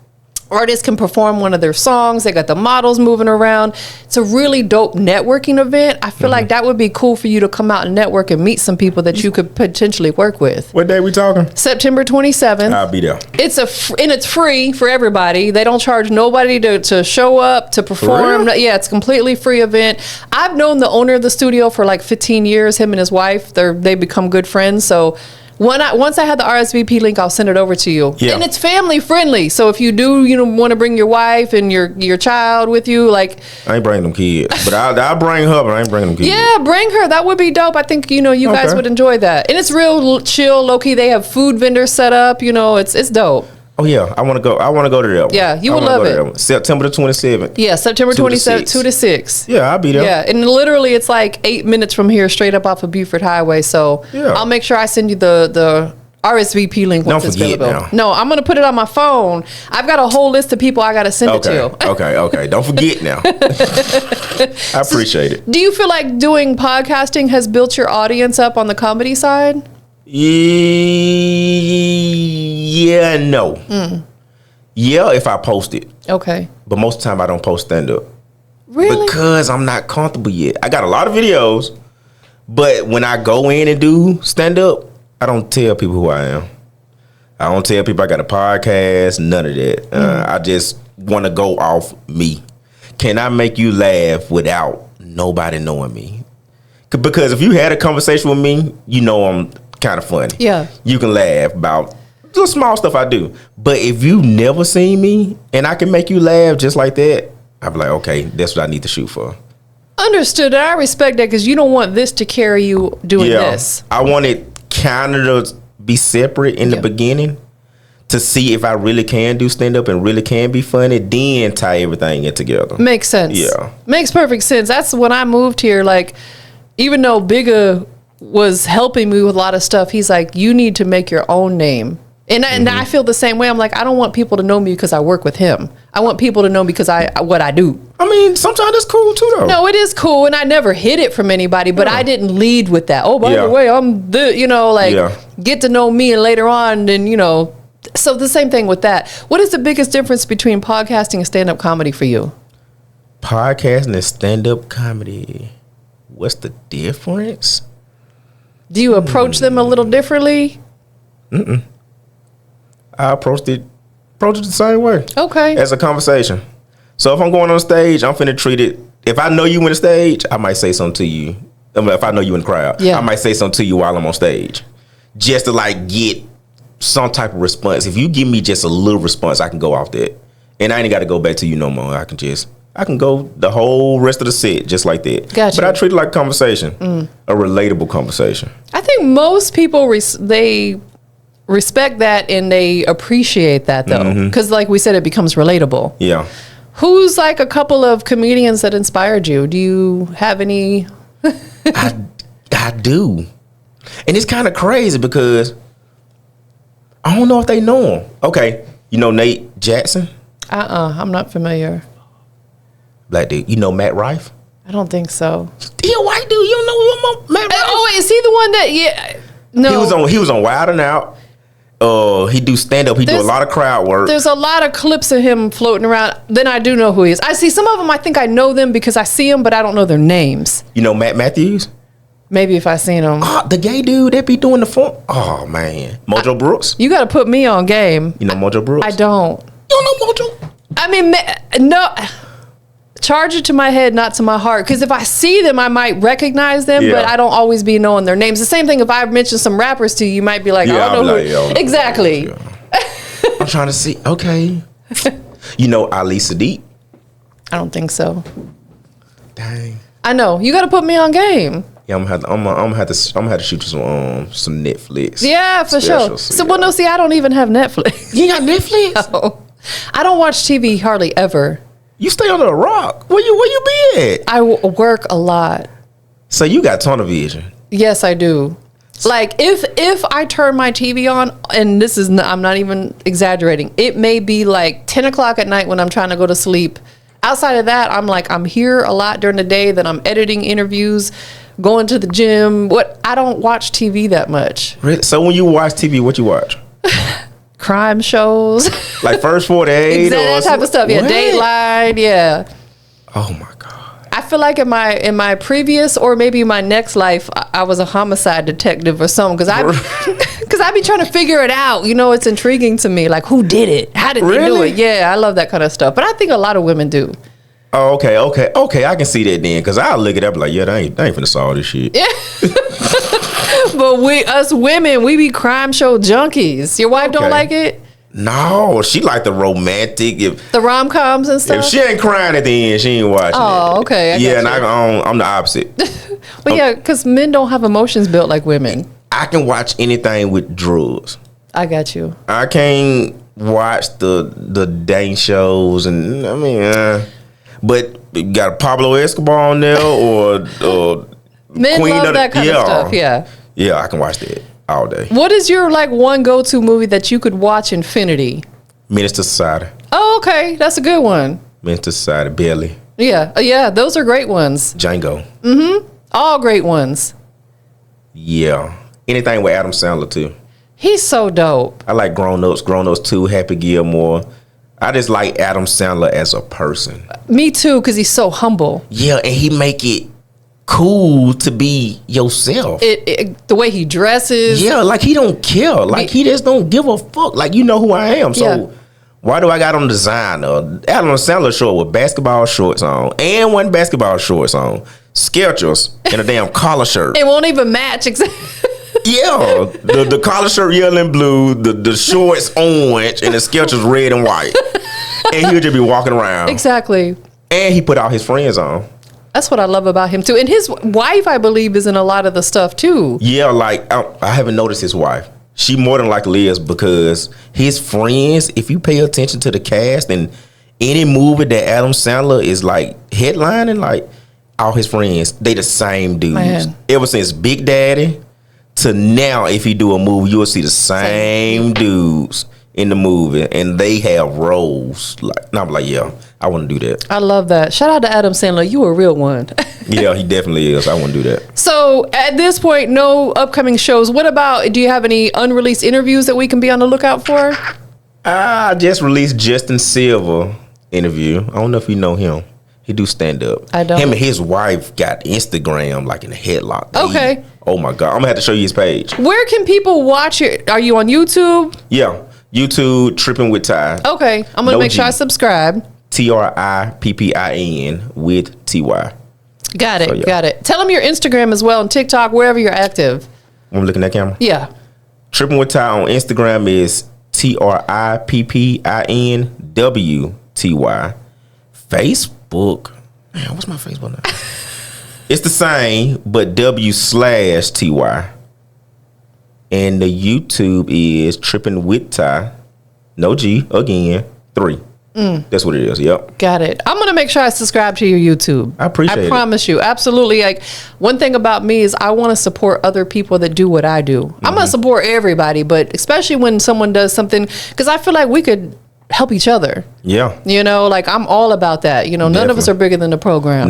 Artists can perform one of their songs. They got the models moving around. It's a really dope networking event. I feel like that would be cool for you to come out and network and meet some people that you could potentially work with. What day we talking? September 27th. I'll be there. It's free for everybody. They don't charge nobody to show up, to perform. Really? Yeah, it's a completely free event. I've known the owner of the studio for like 15 years. Him and his wife, they become good friends. So once I have the RSVP link, I'll send it over to you. Yeah. And it's family friendly. So if you do, want to bring your wife and your child with you, like, I ain't bringing them kids, but I'll bring her, but I ain't bringing them kids. yeah, bring her. That would be dope. I think you guys Okay. would enjoy that. And it's real chill, low key. They have food vendors set up. It's dope. Oh yeah, I want to go. I want to go to that one. Yeah, you I would wanna love go to it. that one. September the 27th. Yeah, September 2 to 27th, 6. 2 to 6. Yeah, I'll be there. Yeah, and literally it's like 8 minutes from here, straight up off of Buford Highway. So Yeah. I'll make sure I send you the RSVP link once Don't it's forget available. now. No, I'm gonna put it on my phone. I've got a whole list of people I gotta send it to. Okay. Don't forget now. I appreciate it. Do you feel like doing podcasting has built your audience up on the comedy side? Yeah, and no. Yeah, if I post it, Okay. but most of the time I don't post stand up Really? because I'm not comfortable yet. I got a lot of videos, but when I go in and do stand up, I don't tell people who I am. I don't tell people I got a podcast, none of that. I just want to go off me. Can I make you laugh without nobody knowing me? Because if you had a conversation with me, you know I'm kind of funny. Yeah. You can laugh about the small stuff I do. But if you never seen me and I can make you laugh just like that, I'd be like, okay, that's what I need to shoot for. Understood. And I respect that because you don't want this to carry you doing this. I want it kind of to be separate in the beginning to see if I really can do stand-up and really can be funny, then tie everything in together. Makes sense. Yeah. Makes perfect sense. That's when I moved here, like, even though Bigga was helping me with a lot of stuff, he's like, you need to make your own name. And I feel the same way. I'm like, I don't want people to know me because I work with him. I want people to know because what I do. I mean, sometimes it's cool too, though. No, it is cool, and I never hid it from anybody, but I didn't lead with that. Oh, by the way, I'm the, get to know me, and later on, then, so the same thing with that. What is the biggest difference between podcasting and stand-up comedy for you? Podcasting and stand-up comedy. What's the difference? Do you approach them a little differently? I approach it the same way. Okay. As a conversation. So if I'm going on stage, I'm finna treat it. If I know you in the stage, I might say something to you. If I know you in the crowd, I might say something to you while I'm on stage, just to like get some type of response. If you give me just a little response, I can go off that, and I ain't got to go back to you no more. I can go the whole rest of the set just like that. Gotcha. But I treat it like a conversation, a relatable conversation. I think most people they respect that and they appreciate that though, because like we said, it becomes relatable. Yeah. Who's like a couple of comedians that inspired you? Do you have any? I do, and it's kind of crazy because I don't know if they know him. Okay, you know Nate Jackson? I'm not familiar. Black dude. You know Matt Rife? I don't think so. He a white dude. You don't know Matt Rife? Oh, wait, is he the one that? Yeah, no. He was on Wild 'N Out. He do stand up. He do a lot of crowd work. There's a lot of clips of him floating around. Then I do know who he is. I see some of them. I think I know them because I see them, but I don't know their names. You know Matt Matthews? Maybe if I seen him. The gay dude that be doing the phone. Oh man, Mojo Brooks. You got to put me on game. You know Mojo Brooks? I don't. You don't know Mojo? I mean, no. Charge it to my head, not to my heart. Because if I see them, I might recognize them, but I don't always be knowing their names. The same thing if I mention some rappers to you, you might be like, I don't know who. Exactly. I'm trying to see. Okay. You know Ali Sadiq? I don't think so. Dang. I know. You got to put me on game. Yeah, I'm gonna have to shoot you some Netflix. Yeah, for sure. So, well, no, see, I don't even have Netflix. You got Netflix? No. I don't watch TV hardly ever. You stay under a rock. Where you be at? I work a lot. So you got tunnel vision. Yes, I do. Like if I turn my TV on, and this is I'm not even exaggerating, it may be like 10 o'clock at night when I'm trying to go to sleep. Outside of that, I'm here a lot during the day. Then I'm editing interviews, going to the gym. I don't watch TV that much. Really? So when you watch TV, what you watch? Crime shows. Like First 48 exactly, that type of stuff. Yeah, Dateline. Yeah. Oh my God. I feel like in my previous or maybe my next life, I was a homicide detective or something because I be trying to figure it out. It's intriguing to me. Like, who did it? How did they do it? Yeah, I love that kind of stuff. But I think a lot of women do. Oh, okay. I can see that then because I'll look it up like, yeah, they ain't finna solve this shit. Yeah. But us women, we be crime show junkies. Your wife don't like it? No, she like the romantic. The rom-coms and stuff? If she ain't crying at the end, she ain't watching it. Oh, okay. And I'm the opposite. Well, yeah, because men don't have emotions built like women. I can watch anything with drugs. I got you. I can't watch the dating shows and but you got a Pablo Escobar on there or men Queen love of that kind of stuff. Yeah. Yeah, I can watch that all day. What is your one go-to movie that you could watch infinity? Menace to Society. Oh, okay, that's a good one. Menace to Society, Belly. Yeah, those are great ones. Django. All great ones. Yeah, anything with Adam Sandler too. He's so dope. I like Grown Ups 2, Happy Gilmore. I just like Adam Sandler as a person. Me too, because he's so humble. Yeah, and he make it cool to be yourself. The way he dresses. Yeah, like he don't care. Like he just don't give a fuck. Like you know who I am. So why do I got on designer? Adam Sandler short with basketball shorts on and one basketball shorts on. Skechers, and a damn collar shirt. It won't even match. Exactly. Yeah, the collar shirt yellow and blue, the shorts orange, and the Skechers red and white. And he'll just be walking around. Exactly. And he put all his friends on. That's what I love about him too. And his wife, I believe, is in a lot of the stuff too. Yeah, like I haven't noticed his wife. She more than likely is, because his friends, if you pay attention to the cast and any movie that Adam Sandler is like headlining, like all his friends, they the same dudes. Man. Ever since Big Daddy to now, if he do a movie, you'll see the same dudes in the movie, and they have roles. Like, and I'm like, yeah, I want to do that. I love that. Shout out to Adam Sandler. You a real one. Yeah, he definitely is. I want to do that. So at this point, no upcoming shows. What about, do you have any unreleased interviews that we can be on the lookout for? I just released Justin Silver interview. I don't know if you know him. He do stand up. I don't. Him and his wife got Instagram like in a headlock. Okay. Oh my God. I'm gonna have to show you his page. Where can people watch it? Are you on YouTube? Yeah. YouTube, Trippin with Ty. Okay. I'm going to make sure I subscribe. TRIPPIN with TY. Got it. So, yeah. Got it. Tell them your Instagram as well and TikTok, wherever you're active. I'm looking at that camera. Yeah. Trippin with Ty on Instagram is TRIPPINWTY. Facebook. Man, what's my Facebook now? It's the same, but W/TY. And the YouTube is Trippin with Ty. No G, again, 3. That's what it is. Yep. Got it. I'm going to make sure I subscribe to your YouTube. I appreciate it. I promise you. Absolutely. Like, one thing about me is I want to support other people that do what I do. I'm going to support everybody, but especially when someone does something, because I feel like we could help each other. Yeah. You know, like, I'm all about that. You know, none of us are bigger than the program.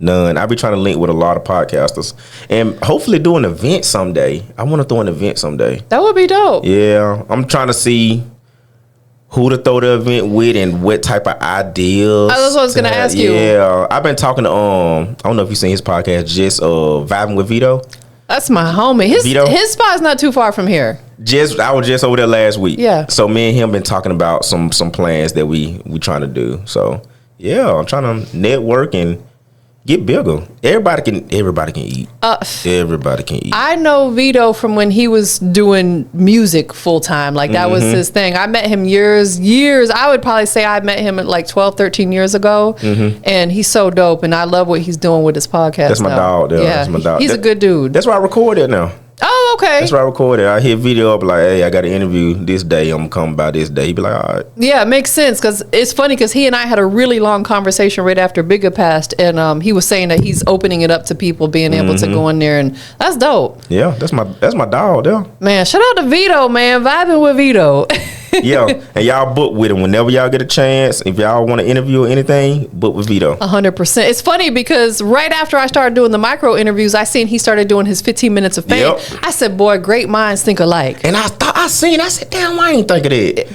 None. I be trying to link with a lot of podcasters and hopefully do an event someday. I want to throw an event someday. That would be dope. Yeah. I'm trying to see who to throw the event with and what type of ideas. That's what I was going to ask you. Yeah. I've been talking to, I don't know if you've seen his podcast, just Vibing with Vito. That's my homie. His spot's not too far from here. I was just over there last week. Yeah. So me and him been talking about some plans that we trying to do. So yeah, I'm trying to network and get bigger. Everybody can eat. Everybody can eat. I know Vito from when he was doing music full time. Like, that was his thing. I met him years. I would probably say I met him at like 12, 13 years ago. And he's so dope. And I love what he's doing with his podcast. That's my dog. Yeah, that's my dog. He's a good dude. That's why I record it now. Oh, okay. That's why I recorded. I hit video up like, hey, I got an interview this day. I'm gonna come by this day. He be like, all right. Yeah, it makes sense, because it's funny because he and I had a really long conversation right after Bigger passed, and he was saying that he's opening it up to people being able to go in there, and that's dope. Yeah, that's my dog. Yeah. Man, shout out to Vito, man. Vibing with Vito. Yeah, and y'all book with him whenever y'all get a chance. If y'all want to interview or anything, book with Vito. 100%. It's funny because right after I started doing the micro interviews, I seen he started doing his 15 minutes of fame. Yep. I said, boy, great minds think alike. And I said, damn, I ain't think of that.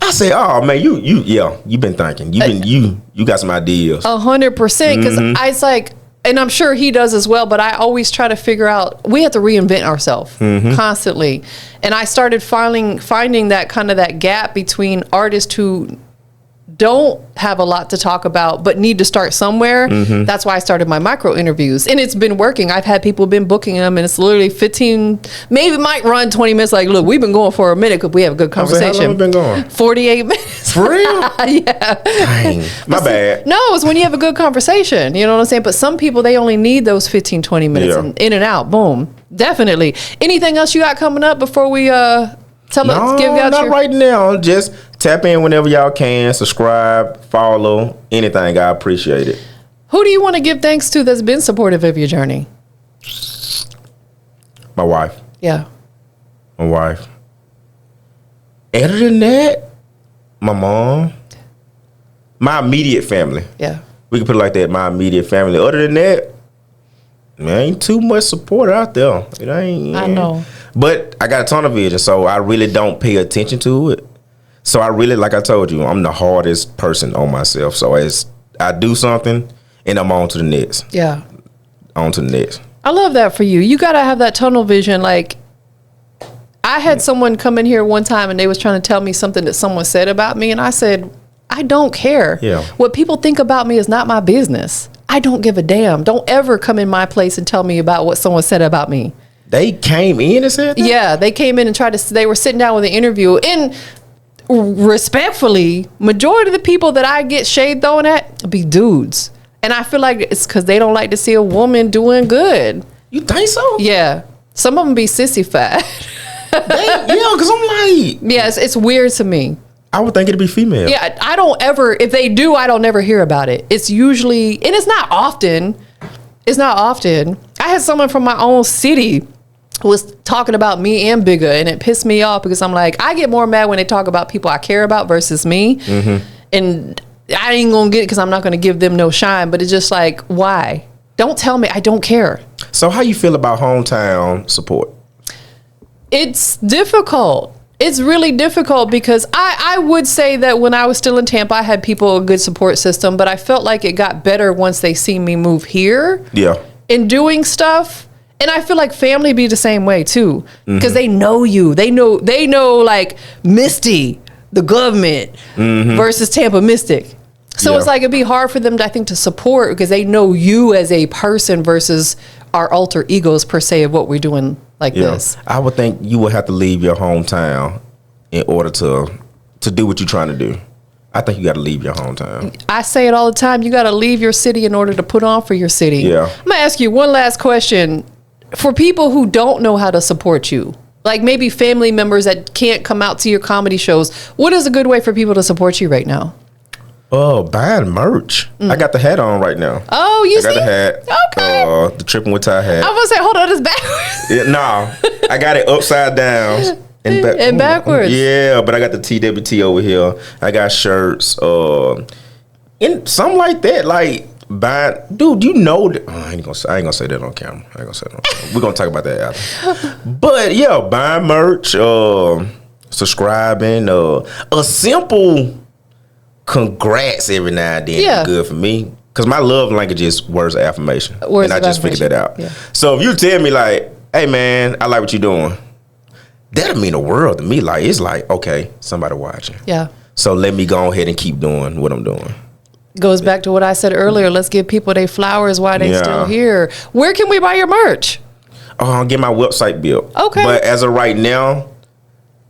I said, oh man, you been thinking. You got some ideas. 100%. Because it's like, and I'm sure he does as well, but I always try to figure out, we have to reinvent ourselves constantly. And I started finding that kind of that gap between artists who don't have a lot to talk about but need to start somewhere. That's why I started my micro interviews, and it's been working. I've had people been booking them, and it's literally 15, maybe might run 20 minutes. Like, look, we've been going for a minute because we have a good conversation. How long have we been going? 48 minutes. For real? Yeah. Dang, my bad. No, it's when you have a good conversation. You know what I'm saying? But some people, they only need those 15, 20 minutes and in and out. Boom. Definitely. Anything else you got coming up before we not right now. Just tap in whenever y'all can. Subscribe, follow, anything. I appreciate it. Who do you want to give thanks to that's been supportive of your journey? My wife. Yeah. My wife. Other than that, my mom. My immediate family. Yeah. We can put it like that. My immediate family. Other than that, there ain't too much support out there. It ain't. I know. But I got a ton of vision, so I really don't pay attention to it. So I really, like I told you, I'm the hardest person on myself. So as I do something, and I'm on to the next. Yeah. On to the next. I love that for you. You got to have that tunnel vision. Like, I had someone come in here one time, and they was trying to tell me something that someone said about me, and I said, I don't care. Yeah. What people think about me is not my business. I don't give a damn. Don't ever come in my place and tell me about what someone said about me. They came in and said that? Yeah, they came in and they were sitting down with an interview. And respectfully, majority of the people that I get shade thrown at be dudes. And I feel like it's because they don't like to see a woman doing good. You think so? Yeah. Some of them be sissy fat. Yeah, because I'm like... Yeah, it's weird to me. I would think it'd be female. Yeah, I don't ever... If they do, I don't ever hear about it. It's usually... And it's not often. It's not often. I had someone from my own city was talking about me and Bigger, and it pissed me off because I'm like, I get more mad when they talk about people I care about versus me. Mm-hmm. And I ain't gonna get it because I'm not gonna give them no shine, but it's just like, why? Don't tell me. I don't care. So how you feel about hometown support? It's difficult. It's really difficult because I would say that when I was still in Tampa, I had people, a good support system, but I felt like it got better once they see me move here. Yeah. And doing stuff. And I feel like family be the same way too, because they know you. They know like Misty, the government, versus Tampa Mystic. So it's like it'd be hard for them, I think, to support because they know you as a person versus our alter egos per se of what we're doing like this. I would think you would have to leave your hometown in order to do what you're trying to do. I think you got to leave your hometown. I say it all the time. You got to leave your city in order to put on for your city. Yeah. I'm going to ask you one last question. For people who don't know how to support you, like maybe family members that can't come out to your comedy shows, what is a good way for people to support you right now? Oh, buying merch. I got the hat on right now. Oh, you I got the hat. Okay. The Trippin with tie hat. I was going to say, hold on, it's backwards. Yeah, no, I got it upside down. And backwards. Yeah, but I got the TWT over here. I got shirts. And something like that. Like, dude, you know, I ain't gonna say that on camera. We're gonna talk about that after. But yeah, buying merch, subscribing, a simple congrats every now and then is good for me. Cause my love language is words of affirmation, and I just figured that out. Yeah. So if you tell me like, "Hey man, I like what you're doing," that'll mean the world to me. Like it's like, okay, somebody watching. Yeah. So let me go ahead and keep doing what I'm doing. Goes back to what I said earlier. Let's give people their flowers while they still here. Where can we buy your merch? Oh, I'll get my website built. Okay. But as of right now,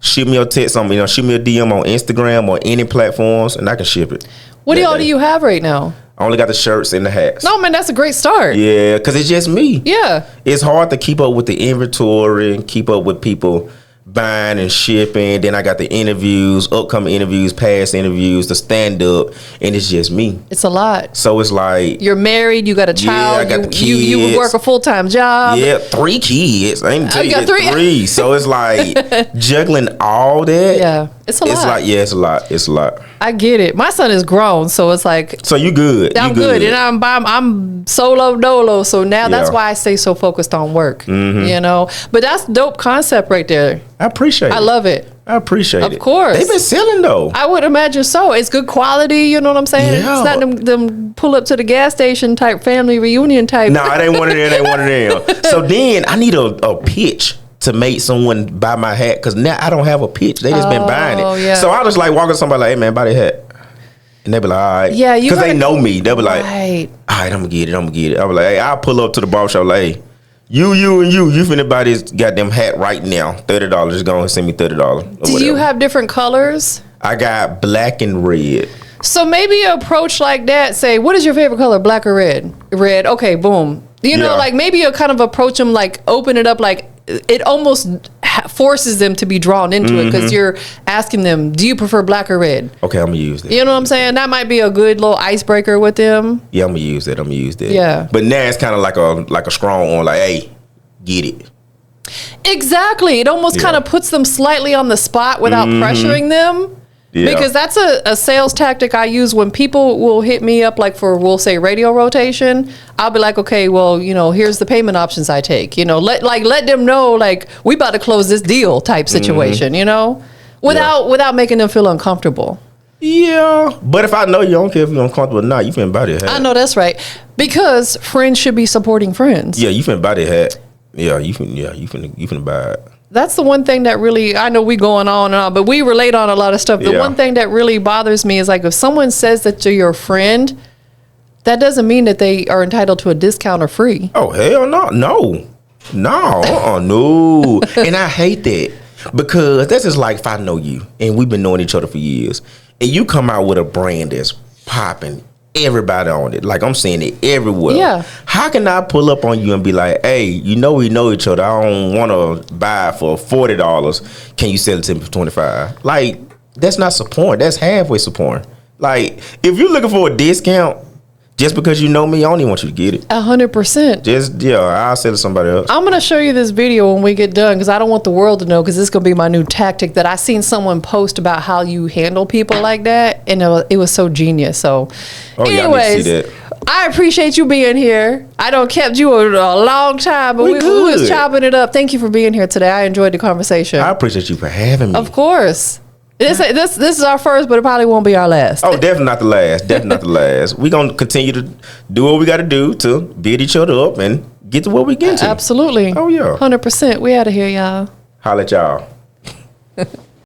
shoot me a text on me. Shoot me a DM on Instagram or any platforms, and I can ship it. What all do you have right now? I only got the shirts and the hats. No, man, that's a great start. Yeah, because it's just me. Yeah. It's hard to keep up with the inventory and keep up with people buying and shipping. Then I got the interviews, upcoming interviews, past interviews, the stand up, and it's just me. It's a lot. So it's like you're married, you got a child, I got the kids. You would work a full-time job. Yeah, 3 kids. I ain't tell you that 3. So it's like juggling all that. Yeah, it's a lot. It's like it's a lot. I get it. My son is grown, so it's like. So you good? I'm good, and I'm solo dolo. So now that's why I stay so focused on work. Mm-hmm. You know, but that's a dope concept right there. I appreciate it. I love it. I appreciate it. Of course. They've been selling though. I would imagine so. It's good quality, you know what I'm saying? Yeah. It's not them pull up to the gas station type family reunion type. No, it ain't one of them. It ain't one of them. So then I need a pitch to make someone buy my hat because now I don't have a pitch. They just been buying it. Yeah. So I just like walking to somebody like, hey man, buy the hat. And they be like, all right. Yeah, because they know me. They be like, right. All right, I'm gonna get it. I be like, hey, I'll pull up to the barbershop like, hey, you finna buy this goddamn hat right now. $30. Just go and send me $30. Do you have different colors? I got black and red. So maybe an approach like that, say, what is your favorite color, black or red? Red, okay, boom. You know, like maybe you'll kind of approach them, like open it up, like it almost forces them to be drawn into it because you're asking them, do you prefer black or red? Okay, I'm gonna use that. You know what I'm saying? That might be a good little icebreaker with them. Yeah, I'm gonna use that. Yeah. But now it's kind of like a strong one, like, hey, get it. Exactly. It almost kind of puts them slightly on the spot without pressuring them. Yeah. Because that's a sales tactic I use when people will hit me up, like for, we'll say, radio rotation. I'll be like, okay, well, you know, here's the payment options I take. You know, let them know, like, we about to close this deal type situation, you know, without making them feel uncomfortable. Yeah. But if I know you don't care if you're uncomfortable or not, you finna buy that hat. I know that's right. Because friends should be supporting friends. Yeah, you finna buy that hat. Yeah, you finna buy it. That's the one thing that really, I know we going on and on, but we relate on a lot of stuff. The one thing that really bothers me is like if someone says that you're your friend, That doesn't mean that they are entitled to a discount or free. Oh, hell no. No. And I hate that because that's just like if I know you and we've been knowing each other for years and you come out with a brand that's popping, everybody on it. Like I'm seeing it everywhere. Yeah. How can I pull up on you and be like, hey, we know each other. I don't want to buy it for $40. Can you sell it to me for $25? Like, that's not support. That's halfway support. Like, if you're looking for a discount, just because you know me, I don't even want you to get it. 100%. I'll sell it to somebody else. I'm going to show you this video when we get done because I don't want the world to know because this is going to be my new tactic that I seen someone post about how you handle people like that. And it was so genius. So, anyways, see that. I appreciate you being here. I don't kept you a long time, but we was chopping it up. Thank you for being here today. I enjoyed the conversation. I appreciate you for having me. Of course. This is our first, but it probably won't be our last. Oh, definitely not the last. Definitely not the last. We're going to continue to do what we got to do to build each other up and get to where we get to. Absolutely. Oh, yeah. 100%. We out of here, y'all. Holla at y'all.